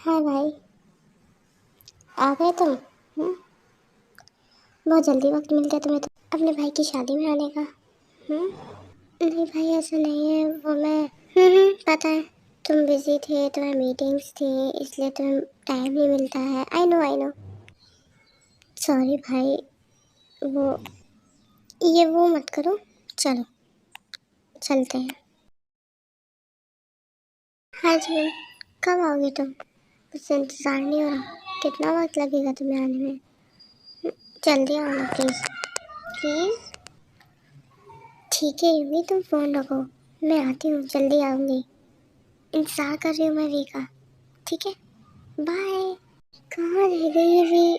हाय भाई, आ गए तुम? बहुत जल्दी वक्त मिल गया तुम्हें तो अपने भाई की शादी में आने का। हम्म नहीं भाई, ऐसा नहीं है। वो मैं पता है तुम बिजी थे, तुम्हें मीटिंग्स थी, इसलिए तुम्हें टाइम नहीं मिलता है। I know I know. Sorry भाई। वो वो मत करो। चलो चलते हैं। हाँ जी मैम। कब आओगे तुम? मुझसे इंतज़ार नहीं हो रहा। कितना वक्त लगेगा तुम्हें आने में? जल्दी आओ ना प्लीज़। प्लीज़। ठीक है यूवी, तुम फ़ोन रखो। मैं आती हूँ, जल्दी आऊँगी। इंतज़ार कर रही हूँ मैं वी का। ठीक है, बाय। कहाँ रह गई है वी?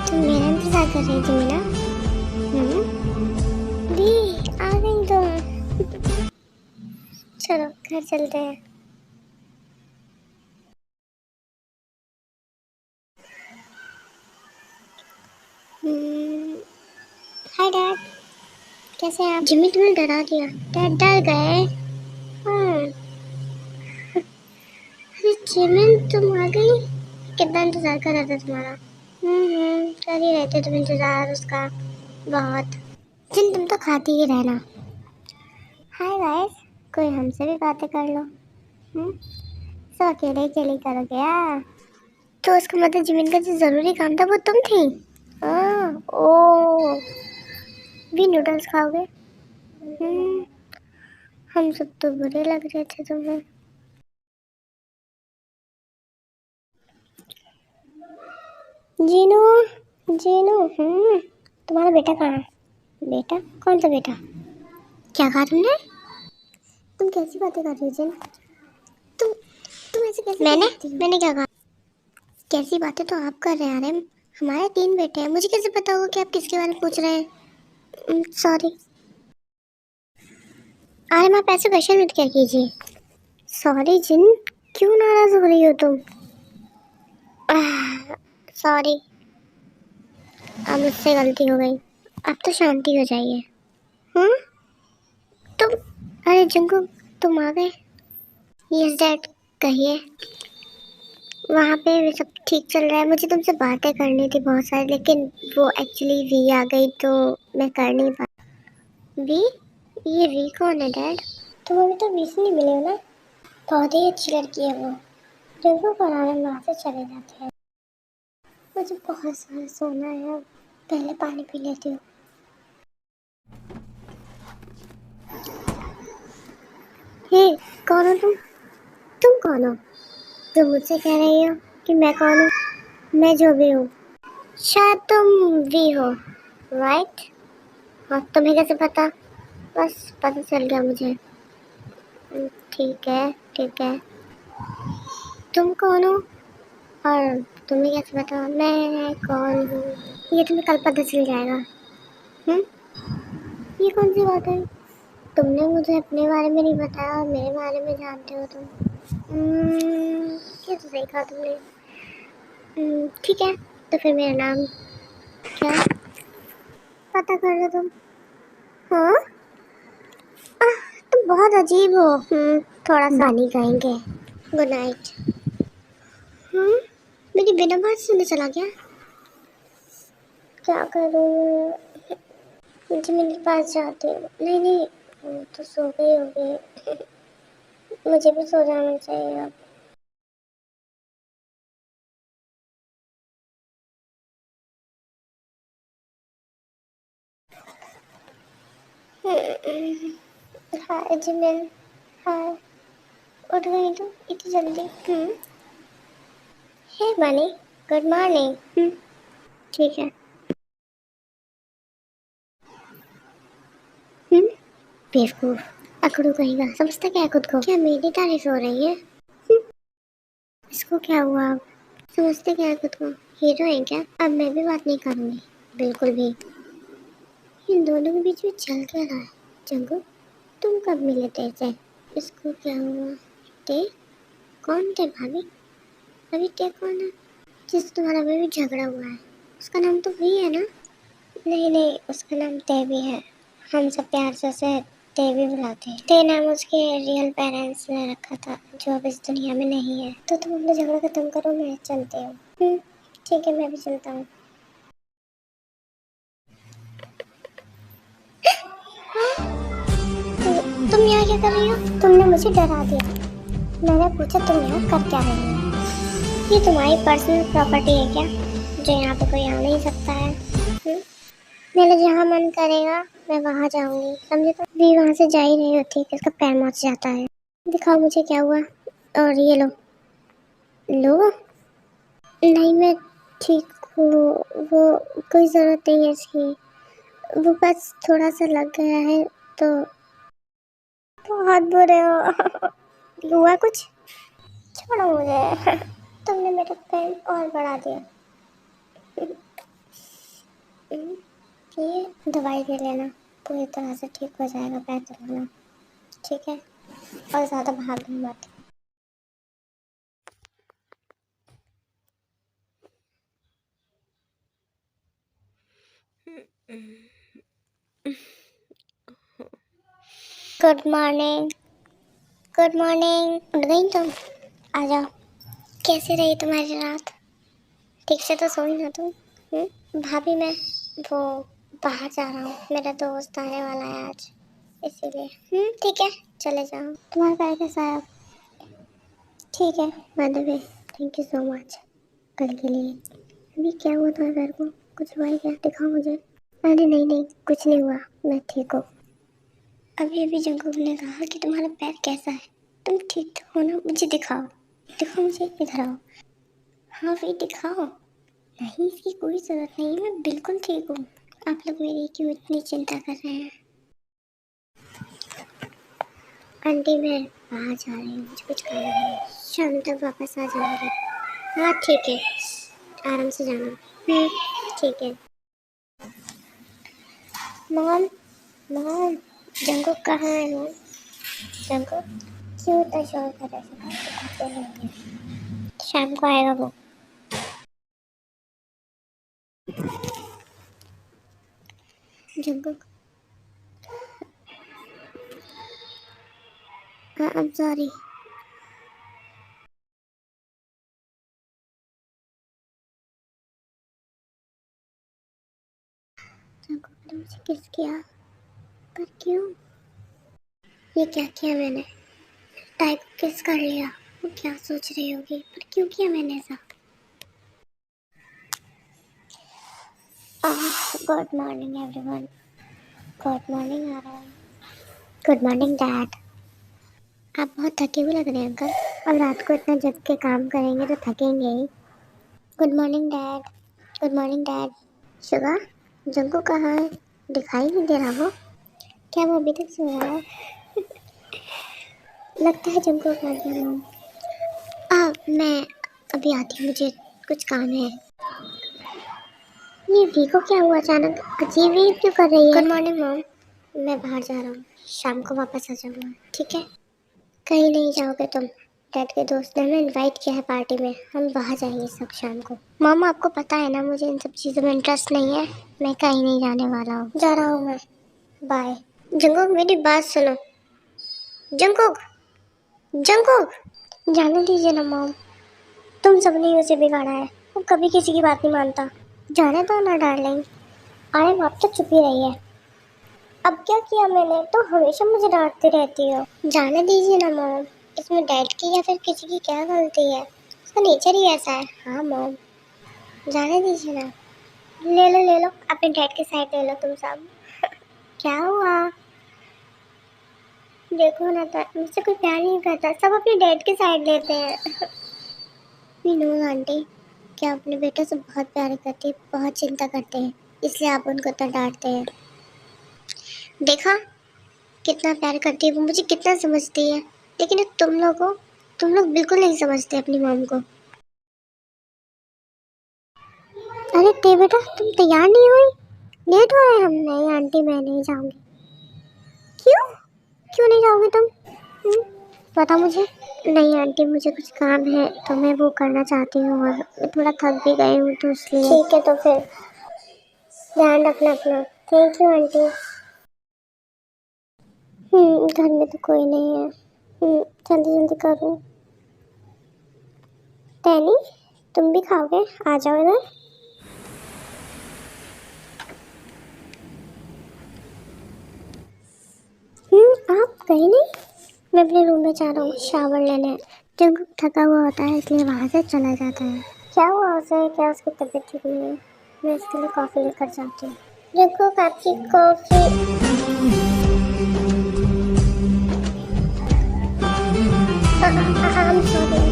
तुम मेरा इंतज़ार कर रही थी ना? वी, आ गई तुम। चलो घर चलते हैं। हाय डैड, कैसे हैं आप? जिम्मी तुम्हें डरा दिया। डैड डर गए। हाँ। अरे जिमिन तुम आ गई। कितना इंतज़ार कर रहा था तुम्हारा। कर ही रहे थे तुम इंतज़ार उसका बहुत। जिन तुम तो खाती ही रहना। हाय गाइस, कोई हमसे भी बातें कर लो। सब अकेले अकेले करो क्या? तो उसका मतलब जिमिन का जो जरूरी काम था वो तुम थी। ओ भी नूडल्स खाओगे? हम्म, हम सब तो बुरे लग रहे थे तुम्हें। जीनू, जीनू, तुम्हारा बेटा कहाँ है? बेटा? कौन सा बेटा? क्या कहा तुमने? तुम कैसी बातें कर रही हो जिन? तुम तुम ऐसे कैसे? मैंने क्या कहा? कैसी बातें तो आप कर रहे हैं यार। हमारे 3 बेटे हैं, मुझे कैसे पता होगा कि आप किसके बारे में पूछ रहे हैं? सॉरी। अरे आप ऐसे क्वेश्चन मत क्या कीजिए। सॉरी जिन, क्यों नाराज हो रही हो तुम? सॉरी, अब मुझसे गलती हो गई। अब तो शांति हो जाइए। हम्म तुम, अरे जिंकू, तुम आ गए? यस डैड, कहिए। वहाँ पे भी सब ठीक चल रहा है। मुझे तुमसे बातें करनी थी बहुत सारी, लेकिन वो एक्चुअली वी आ गई तो मैं कर नहीं पाई। वी? ये वी कौन है डैड? तुम अभी तो वी से नहीं मिले हो ना? बहुत ही अच्छी लड़की है वो। जिनको पढ़ाने वहाँ से चले जाते हैं। मुझे बहुत सारा सोना है, पहले पानी पी लेती हूँ। हे, कौन हो तुम? तुम कौन हो? तुम मुझसे कह रही हो कि मैं कौन हूँ? मैं जो भी हूँ। शायद तुम वी हो, राइट? हाँ, तुम्हें कैसे पता? बस पता चल गया मुझे। ठीक है ठीक है। तुम कौन हो और तुम्हें कैसे पता मैं कौन हूँ? ये तुम्हें कल पता चल जाएगा। ये कौन सी बात है? तुमने मुझे अपने बारे में नहीं बताया और मेरे बारे में जानते हो तुम। ये तो सही कहा तुमने। ठीक है, तो फिर मेरा नाम क्या? पता कर लो तुम। हाँ, तुम बहुत अजीब हो। थोड़ा सा नहीं कहेंगे। Good night. मेरी बिना बात सुने चला गया। क्या करूँ? मुझे मेरे पास जाती हूँ। नहीं नहीं, वो तो सो गई होगी। मुझे भी सो जाना चाहिए अब। हाय जिमिन। हाय, उठ गई तुम इतनी जल्दी? हे बनी, गुड मॉर्निंग। ठीक है। बेवकूफ, अकड़ू कहेगा। समझता क्या है खुद को? क्या मेरी तारीफ हो रही है? इसको क्या हुआ अब? समझते क्या है खुद को? हीरो है क्या? अब मैं भी बात नहीं करूंगी, बिल्कुल भी। इन दोनों के बीच में चल क्या रहा है? जंगू, तुम कब मिले थे से? इसको क्या हुआ? ते कौन थे भाभी? अभी ते कौन है जिससे तुम्हारा अभी भी झगड़ा हुआ है? उसका नाम तो भी है ना? नहीं नहीं, उसका नाम ते भी है। हम सब प्यार से उसे देवी बुलाते हैं। ते नाम उसके रियल पेरेंट्स ने रखा था, जो अब इस दुनिया में नहीं है। तो तुम अपना झगड़ा खत्म करो, मैं चलती हूँ। ठीक है, मैं भी चलता हूँ। तुम यहाँ क्या कर रही हो? तुमने मुझे डरा दिया। मैंने पूछा तुम यहाँ कर क्या रही हो? ये तुम्हारी पर्सनल प्रॉपर्टी है क्या, जो यहाँ पे कोई आ नहीं सकता है? मेरा जहाँ मन करेगा मैं वहाँ जाऊंगी, समझे? तो भी वहाँ से जा ही नहीं होती कि उसका पैर मच जाता है। दिखाओ मुझे क्या हुआ। और ये लो। लो। नहीं, मैं ठीक हूँ। वो कोई ज़रूरत नहीं है इसकी। वो बस थोड़ा सा लग गया है तो। बहुत बुरे हो। हुआ कुछ? छोड़ो मुझे। तुमने मेरा पेन और बढ़ा दिया। ये दवाई ले लेना, पूरी तरह से ठीक हो जाएगा पैर चलाना, ठीक है? और ज़्यादा भागना मत। Good morning. Good morning. उठ गई तुम? आ जाओ। कैसी रही तुम्हारी रात? ठीक से तो सोई ना तुम? भाभी मैं वो बाहर जा रहा हूँ, मेरा दोस्त आने वाला है आज, इसीलिए। ठीक है, चले जाओ। तुम्हारा पैर कैसा है? ठीक है, by the way thank you so much कल के लिए। अभी क्या हुआ तुम्हारे पैर को? कुछ हुआ है क्या? दिखाओ मुझे। अरे नहीं नहीं, कुछ नहीं हुआ, मैं ठीक हूँ। अभी अभी जंगल ने कहा कि तुम्हारा पैर कैसा है। तुम ठीक हो ना? मुझे दिखाओ। दिखाओ मुझे, इधर आओ। हाँ भाई दिखाओ। नहीं, इसकी कोई जरूरत नहीं है, मैं बिल्कुल ठीक हूँ। आप लोग मेरी क्यों इतनी चिंता कर रहे हैं? आंटी मैं बाहर जा रही हूँ, मुझे कुछ काम है, शाम तक वापस आ जाऊंगी। हाँ ठीक है, आराम से जाना। ठीक है। मॉम, मॉम, जंगल कहाँ है मॉम? जंगल क्यों इतना शोर कर रहे हैं? शाम को आएगा वो। जंगल, आई एम सॉरी। जंगल ने मुझे किस किया? पर क्यों? ये क्या किया मैंने? टाइप किस कर लिया? वो क्या सोच रही होगी? पर क्यों किया मैंने ऐसा? Good morning everyone. Good morning आ रहा है। Good morning dad. आप बहुत थके हुए लग रहे हैं अंकल, और रात को इतना जग के काम करेंगे तो थकेंगे ही। Good morning dad. Good morning dad. Sugar, जंकू कहाँ है? दिखाई नहीं दे रहा वो। क्या वो अभी तक सो रहा है? लगता है जंकू खा गया मॉम। मैं अभी आती हूँ, मुझे कुछ काम है। ये वीको क्या हुआ अचानक? अजीब ही क्यों कर रही है? Good morning mom. मैं बाहर जा रहा हूँ, शाम को वापस आ जाऊँगा, ठीक है? कहीं नहीं जाओगे तुम? डैड के दोस्त ने हमें इनवाइट किया है पार्टी में, हम वहाँ जाएंगे सब शाम को। मॉम आपको पता है ना मुझे इन सब चीज़ों में इंटरेस्ट नहीं है, मैं कहीं नहीं जाने वाला हूँ। जा रहा हूँ मैं, बाय। जंगुक मेरी बात सुनो। जंगुक, जंगुक, जाने दीजिए ना मॉम, तुम सबने ही उसे बिगाड़ा है, वो कभी किसी की बात नहीं मानता। जाने दो ना डार्लिंग। अरे आप तो चुप ही रही है। अब क्या किया मैंने? तो हमेशा मुझे डांटती रहती हो। जाने दीजिए ना मॉम, इसमें डैड की या फिर किसी की क्या गलती है? उसका नेचर ही ऐसा है। हाँ मॉम, जाने दीजिए ना। ले लो अपने डैड की साइड ले लो तुम सब। क्या हुआ? देखो ना, तो मुझसे कोई प्यार नहीं करता, सब अपने डैड की साइड लेते हैं। वी नो आंटी, क्या अपने बेटे से बहुत प्यार करती है, बहुत चिंता करते हैं, इसलिए आप उनको तो डांटते हैं। देखा कितना प्यार करती है वो, मुझे कितना समझती है, लेकिन तुम लोग बिल्कुल नहीं समझते अपनी मॉम को। अरे ते बेटा, तुम तैयार नहीं हुई? लेट हो रहे हम। नहीं आंटी, मैं नहीं जाऊंगी। क्यों? क्यों नहीं जाओगी तुम? पता मुझे। नहीं आंटी, मुझे कुछ काम है तो मैं वो करना चाहती हूँ, और मैं थोड़ा थक भी गई हूँ तो इसलिए। ठीक है, तो फिर ध्यान रखना अपना। Thank you aunty. घर में तो कोई नहीं है। जल्दी जल्दी करो। टैनी, तुम भी खाओगे? आ जाओ इधर। आप गए नहीं? मैं अपने रूम में जा रहा हूँ शावर लेने। जंगुक थका हुआ होता है इसलिए वहाँ से चला जाता है। क्या हुआ उसे? क्या उसकी तबीयत ठीक नहीं है? मैं इसके लिए कॉफ़ी लेकर जाती हूँ। जंगुक, आपकी कॉफ़ी।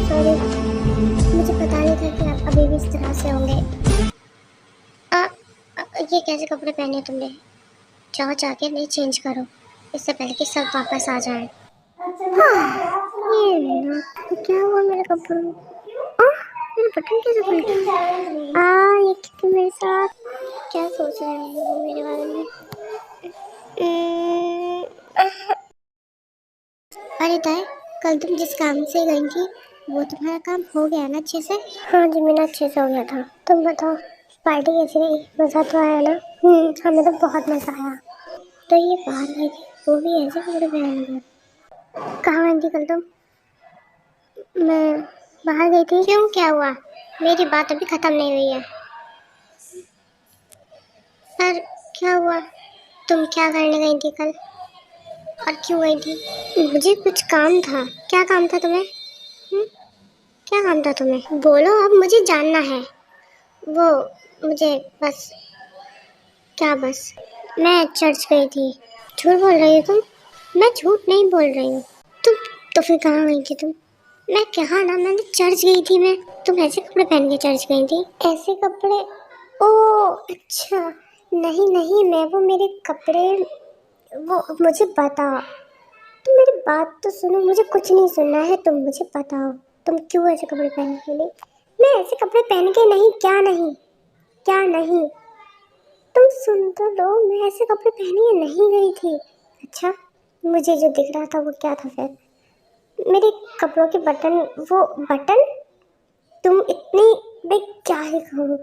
सॉरी, मुझे पता नहीं था कि आप अभी भी इस तरह से होंगे। ये कैसे कपड़े पहने तुमने? जाओ जाके नहीं चेंज करो, इससे पहले कि सब वापस आ जाए। ये क्या हुआ मेरे कपड़ों? मेरे बटन कैसे खुल गया? ये क्यों मेरे साथ? क्या सोच रहे हैं वो मेरे बारे में? अरे ताई, कल तुम जिस काम से गई थी वो तुम्हारा काम हो गया ना अच्छे से? हाँ जी, मेरा अच्छे से हो गया था। तुम बताओ, पार्टी कैसी रही? मज़ा तो आया ना? हमें तो बहुत मज़ा आया। तो ये बाहर गई थी, वो भी ऐसे कपड़े पहन कर? कहाँ गई थी कल तुम? मैं बाहर गई थी। क्यों, क्या हुआ? मेरी बात अभी ख़त्म नहीं हुई है। पर क्या हुआ? तुम क्या करने गई थी कल और क्यों गई थी? मुझे कुछ काम था। क्या काम था तुम्हें? क्या काम था तुम्हें? बोलो, अब मुझे जानना है। वो मुझे बस। क्या बस? मैं चर्च गई थी। झूठ बोल रही हो तुम? मैं झूठ नहीं बोल रही हूँ। तुम तो फिर कहाँ गई थी तुम? मैं कहा ना, मैंने चर्च गई थी मैं। तुम ऐसे कपड़े पहन के चर्च गई थी? ऐसे कपड़े? ओ अच्छा। नहीं नहीं, मैं वो मेरे कपड़े, वो मुझे बताओ। तुम मेरी बात तो सुनो, मुझे कुछ नहीं सुनना है, तुम मुझे बताओ तुम क्यों ऐसे कपड़े पहन के गई? मैं ऐसे कपड़े पहन के नहीं। क्या नहीं? क्या नहीं? तुम सुन तो लो, मैं ऐसे कपड़े पहन के नहीं गई थी। अच्छा, मुझे जो दिख रहा था वो क्या था फिर? मेरे कपड़ों के बटन। वो बटन? तुम इतनी, मैं क्या ही कहूँ?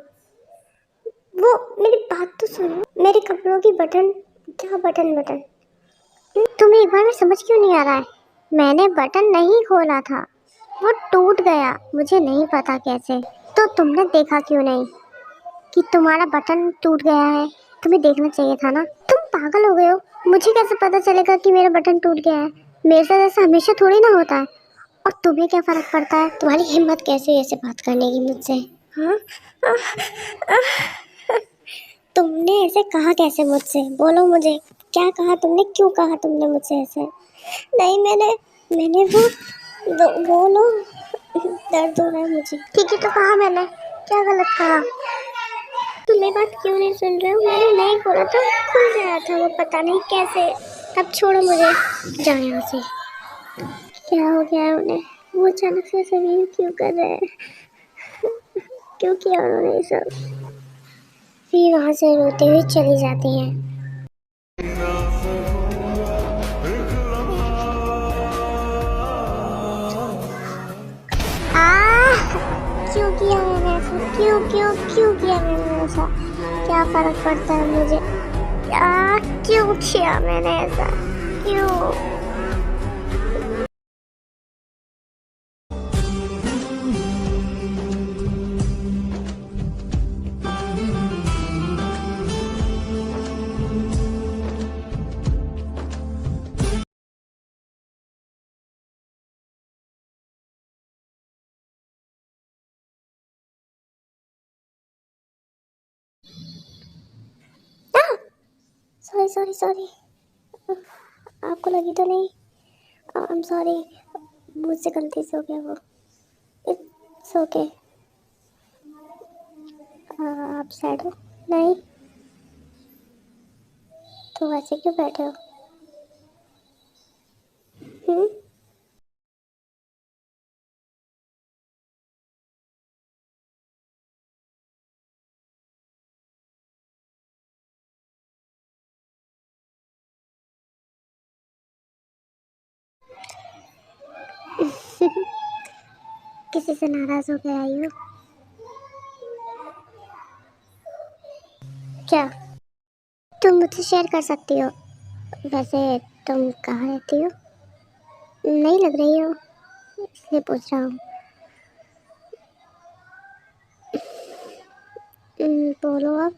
वो मेरी बात तो सुनो, मेरे कपड़ों की बटन। क्या बटन? बटन तुम्हें एक बार में समझ क्यों नहीं आ रहा है? मैंने बटन नहीं खोला था, वो टूट गया। मुझे नहीं पता कैसे। तो तुमने देखा क्यों नहीं कि तुम्हारा बटन टूट गया है? तुम्हें देखना चाहिए था ना। तुम पागल हो गए हो? मुझे कैसे पता चलेगा कि मेरा बटन टूट गया है? मेरे साथ ऐसा हमेशा थोड़ी ना होता है। और तुम्हें क्या फर्क पड़ता है? तुम्हारी हिम्मत कैसे ऐसे बात करने की मुझसे? हाँ, तुमने ऐसे कहा कैसे मुझसे? बोलो मुझे, क्या कहा तुमने? क्यों कहा तुमने मुझसे ऐसे? नहीं, मैंने बोलो। दर्द हो रहा है मुझे। ठीक है तो कहा मैंने, क्या गलत कहा? तुम मेरी बात क्यों नहीं सुन रहे हो? मैंने नहीं बोला था, खुल गया था वो, पता नहीं कैसे। अब छोड़ो मुझे, जाओ यहाँ से। क्या हो गया है उन्हें? वो अचानक से सभी क्यों कर रहे हैं? क्यों किया उन्होंने ये सब? फिर वहाँ से रोते हुए चली जाती हैं। क्यों किया मैंने ऐसा? क्यों क्यों क्यों किया मैंने ऐसा? क्या फर्क पड़ता है मुझे? क्यों किया मैंने ऐसा? क्यों? सॉरी सॉरी सॉरी, आपको लगी तो नहीं? आई एम सॉरी, मुझसे गलती से हो गया वो। It's okay. आप सैड हो? नहीं, तो वैसे क्यों बैठे हो? हम्म किसी से नाराज हो गए आई हो क्या? तुम मुझसे शेयर कर सकती हो। वैसे तुम कहाँ रहती हो? नहीं लग रही हो, इसलिए पूछ रहा हूँ। बोलो अब।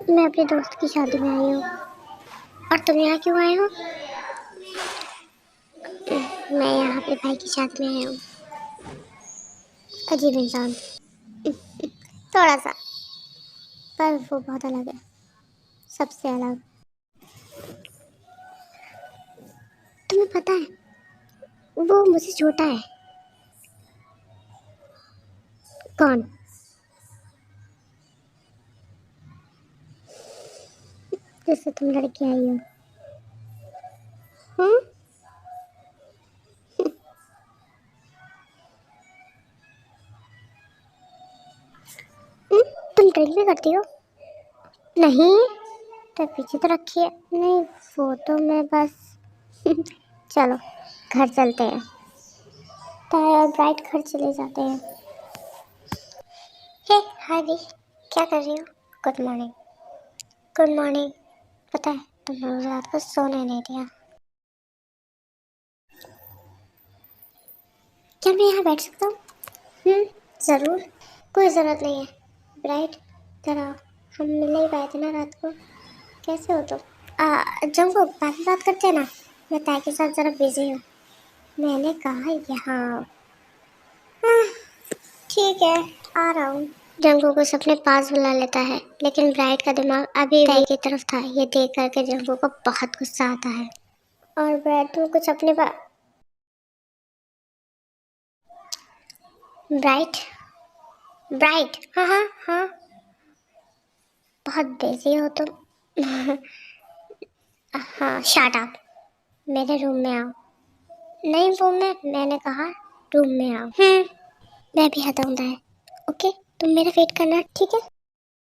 मैं अपने दोस्त की शादी में आई हूँ। और तुम यहाँ क्यों आए हो? मैं यहाँ अपने भाई की शादी में आई हूँ। अजीब इंसान। थोड़ा सा, पर वो बहुत अलग है, सबसे अलग। तुम्हें पता है वो मुझसे छोटा है। कौन? जिससे तुम लड़की आई हो। हम्म। तुम ड्रिंक भी करती हो? नहीं, तो पीछे तो रखी है। नहीं, वो तो मैं बस चलो घर चलते हैं। ताया और ब्राइट घर चले जाते हैं। हे हाय दी, क्या कर रही हो? Good morning. Good morning. पता है तुमने मुझे रात को सोने नहीं दिया। क्या मैं यहाँ बैठ सकता हूँ? ज़रूर। कोई ज़रूरत नहीं है। ब्राइट, जरा हम मिल नहीं पाए थे ना रात को। कैसे हो तुम? जंगो बाद में बात करते हैं ना। मैं ताई के साथ ज़रा बिजी हूँ। मैंने कहा यहाँ आओ। ठीक है, आ रहा हूँ। जंगू को अपने पास बुला लेता है, लेकिन ब्राइट का दिमाग अभी ताई की तरफ था। ये देख करके जंगू को बहुत गुस्सा आता है। और ब्राइट तुम कुछ अपने ब्राइट, ब्राइट, हाँ हाँ हाँ, बहुत बिजी हो तुम। हाँ शट अप, मेरे रूम में आओ। नहीं रूम में, मैंने कहा रूम में आओ। मैं भी आता हूँ। ओके, तुम मेरा वेट करना, ठीक है?